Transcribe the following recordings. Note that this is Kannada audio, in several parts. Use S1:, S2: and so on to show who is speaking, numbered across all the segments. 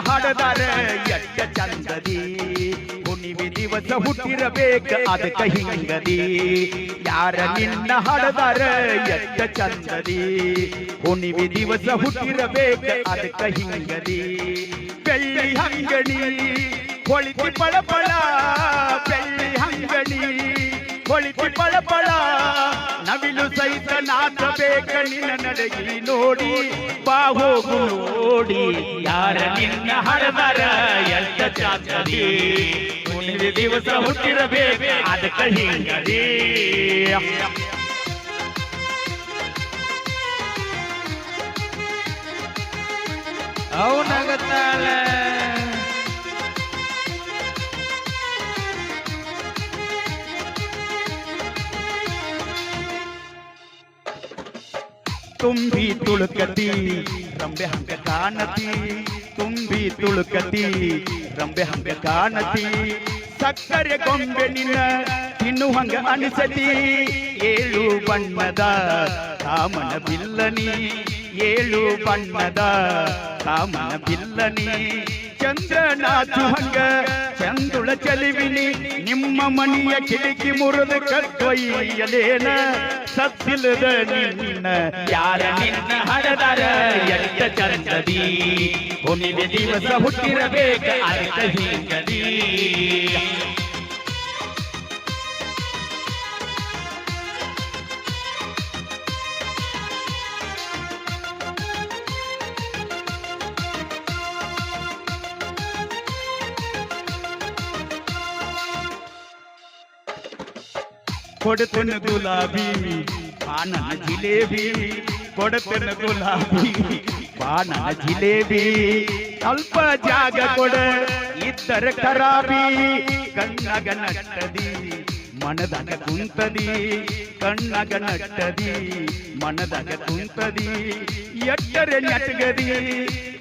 S1: ಹಾಡದಾರ ಎಟ್ಟ ಚಂದದಿ ಹುಣ್ಣಿಮೆ ದಿವಸ ಹುಟ್ಟಿರಬೇಕ ಅದಕ್ಕ ಹಿಂಗದಿ ಯಾರ ನಿನ್ನ ಹಾಡದಾರ ಎಟ್ಟ ಚಂದದಿ ಹುಣ್ಣಿಮೆ ದಿವಸ ಹುಟ್ಟಿರಬೇಕ ಅದಕ್ಕ ಹಿಂಗದಿ ಬೆಳ್ಳಿ ಹಂಗಣಿ ಹೊಳಿತಿ ಪಳಪಳ ಬೆಳ್ಳಿ ಹಂಗಣಿ ಹೊಳಿತಿ ಪಳಪಳ ನವಿಲು ಸಹಿತ ನಾಚಬೇಕ ನಿನ್ನ ನಡೆಗಿ ನೋಡಿ ಬಾಹೋಗು ನೋಡಿ ಯಾರ ನಿನ್ನ ಹಡದರ ಎಷ್ಟ ಚಾಚದಿ ಹುಣ್ಣಿಮೆ ದಿವಸ ಹುಟ್ಟಿರಬೇಕ ಅದಕ್ಕ ಹಿಂಗದಿ
S2: ಅವನಗತ್ತಾಳ
S1: ತುಂಬಿ ತುಳುಕತಿ ರಂಬೆ ಹಂಗ ಕಾಣತಿ ತುಂಬಿ ತುಳುಕತಿ ರಂಬೆ ಹಂಗ ಕಾಣತಿ ಸಕ್ಕರೆ ಗೊಂಬೆ ನಿನ್ನ ತಿನ್ನುವಂಗ ಅನಿಸತಿ ಏಳು ಬಣ್ಣದ ಕಾಮನ ಬಿಲ್ಲನಿ ಏಳು ಬಣ್ಣದ ಕಾಮನ ಬಿಲ್ಲನಿ ಚಂದ್ರನಾಥು ಹಂಗ ಚಂದುಳ ಚಲಿವಿನಿ ನಿಮ್ಮ ಮನೆಯ ಕಿಟಕಿ ಮುರಿದು ಕಟ್ಟೊಯ್ಯಲೇನ ಸತ್ತಿಲ್ಲದ ನಿನ್ನ ಯಾರ ನಿನ್ನ ಹಡದರ ಎಟ್ಟ ಚಂದದಿ ಹುಣ್ಣಿಮೆ ದಿವಸ ಹುಟ್ಟಿರಬೇಕ ಅದಕ್ಕ ಹಿಂಗದಿ ಕೊಡತನ ಗುಲಾಬಿ ಪಾನನ ಜಿಲೇಬಿ ಕೊಡತನ ಗುಲಾಬಿ ಪಾನನ ಜಿಲೇಬಿ ಅಲ್ಪ ಜಾಗ ಕೊಡ ಇದ್ದರ ಖರಾಬಿ ಕಣ್ಣಗ ನಟ್ಟದಿ ಮನದಾಗ ಕುಂತದಿ ಕಣ್ಣಗ ನಟ್ಟದಿ ಮನದಾಗ ಕುಂತದಿ ಎಟ್ಟರೆ ನಟಗದಿ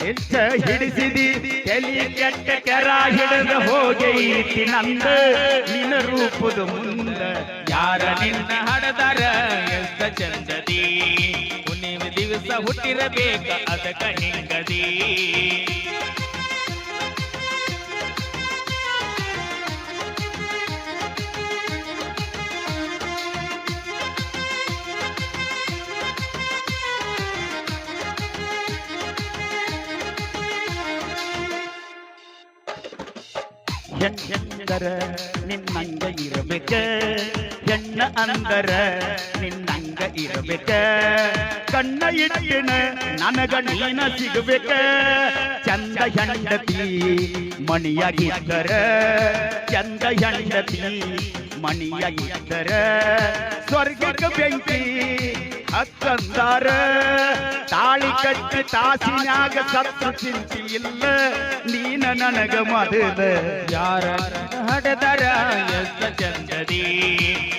S1: ಎಷ್ಟ ಹಿಡಿಸಿದಿ ತಲಿ ಕೆಟ್ಟ ಕೆರ ಹಿಡಿದ ಹೋಗೈತಿ ನಂದ ನಿನ್ನ ರೂಪದ ಮುಂದ ಯಾರ ನಿನ್ನ ಹಡದರ ಎಷ್ಟ ಚಂದದಿ ಹುಣ್ಣಿಮೆ ದಿವಸ ಹುಟ್ಟಿರಬೇಕ ಅದಕ್ಕ ಹಿಂಗದಿ ಹೆಣ್ಣಂದರ ನಿನ್ನಂಗ ಇರಬೇಕ ಹೆಣ್ಣ ಅಂದರ ನಿನ್ನಂಗ ಇರಬೇಕ ಕಣ್ಣ ಇಟ್ಟಿನ ನನಗ ನೀನ ಸಿಗಬೇಕ ಚಂದ ಹೆಂಡತಿ ಮಣಿಯಾಗಿದ್ದರ ಚಂದ ಹೆಂಡತಿ ಮಣಿಯಾಗಿದ್ದರ ಸ್ವರ್ಗಕ್ಕೆ ಬೆಂಕಿ ಹಕ್ಕಂದಾರ ತಾಳಿ ಕಟ್ಟಿ ತಾಸಿನಾಗ ಸತ್ತು ಚಿಂತಿ ಇಲ್ಲ ನೀನ ನನಗ ಮೊದಲ
S2: ಯಾರ ಹಡದರ ಎಷ್ಟ ಚಂದದಿ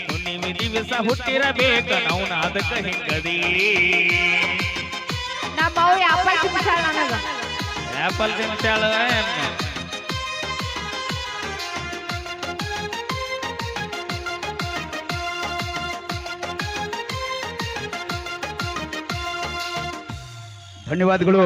S2: ಹುಣ್ಣಿಮೆ ದಿವಸ ಹುಟ್ಟಿರಬೇಕ ನಾವು ಅದಕ್ಕ ಹಿಂಗದಿ
S3: ನಮ್ಮ ಆಪಲ್ ತಿನ್ಸಾಳ ನನಗ
S2: ಆಪಲ್ ತಿನ್ಸಾಳ
S1: ಧನ್ಯವಾದಗಳು.